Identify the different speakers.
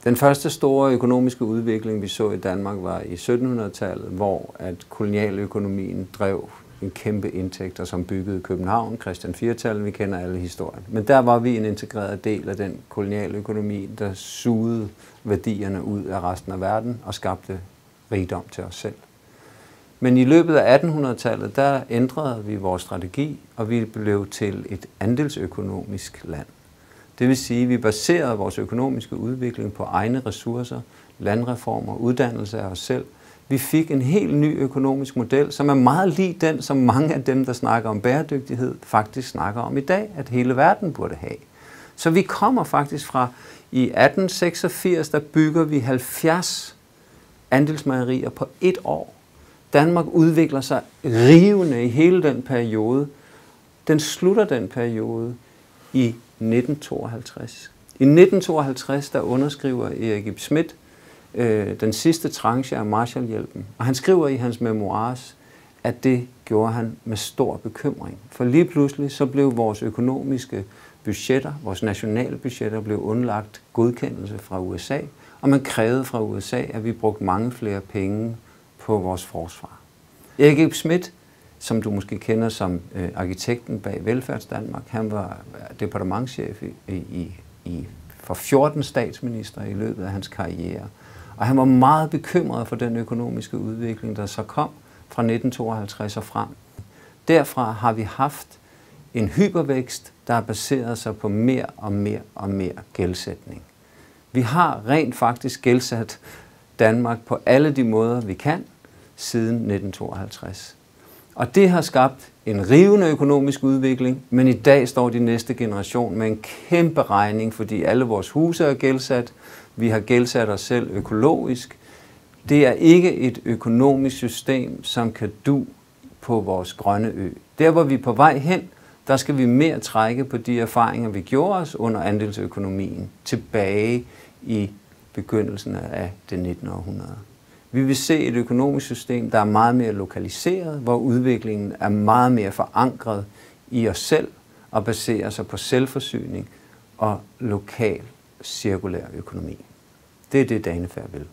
Speaker 1: Den første store økonomiske udvikling, vi så i Danmark, var i 1700-tallet, hvor at kolonialøkonomien drev en kæmpe indtægter, som byggede København, Christian IV-tallet, vi kender alle historien. Men der var vi en integreret del af den kolonialøkonomi, der sugede værdierne ud af resten af verden og skabte rigdom til os selv. Men i løbet af 1800-tallet, der ændrede vi vores strategi, og vi blev til et andelsøkonomisk land. Det vil sige, at vi baserede vores økonomiske udvikling på egne ressourcer, landreformer, uddannelse af os selv. Vi fik en helt ny økonomisk model, som er meget lig den, som mange af dem, der snakker om bæredygtighed, faktisk snakker om i dag, at hele verden burde have. Så vi kommer faktisk fra, i 1886, der bygger vi 70 andelsmejerier på et år. Danmark udvikler sig rivende i hele den periode. Den slutter den periode i 1952. I 1952, der underskriver Erik Ib Schmidt den sidste tranche af Marshallhjælpen. Og han skriver i hans memoirs, at det gjorde han med stor bekymring. For lige pludselig så blev vores økonomiske budgetter, vores nationale budgetter, blev underlagt godkendelse fra USA, og man krævede fra USA, at vi brugte mange flere penge på vores forsvar. Erik Ib Schmidt, som du måske kender som arkitekten bag Velfærdsdanmark, han var departementschef for 14 statsminister i løbet af hans karriere. Og han var meget bekymret for den økonomiske udvikling, der så kom fra 1952 og frem. Derfra har vi haft en hypervækst, der har baseret sig på mere og mere og mere gældsætning. Vi har rent faktisk gældsat Danmark på alle de måder, vi kan, siden 1952. Og det har skabt en rivende økonomisk udvikling, men i dag står de næste generation med en kæmpe regning, fordi alle vores huse er gældsat. Vi har gældsat os selv økologisk. Det er ikke et økonomisk system, som kan du på vores grønne ø. Der, hvor vi er på vej hen, der skal vi mere trække på de erfaringer, vi gjorde os under andelsøkonomien tilbage i begyndelsen af det 19. århundrede. Vi vil se et økonomisk system, der er meget mere lokaliseret, hvor udviklingen er meget mere forankret i os selv og baserer sig på selvforsyning og lokal cirkulær økonomi. Det er det, Danefærd vil.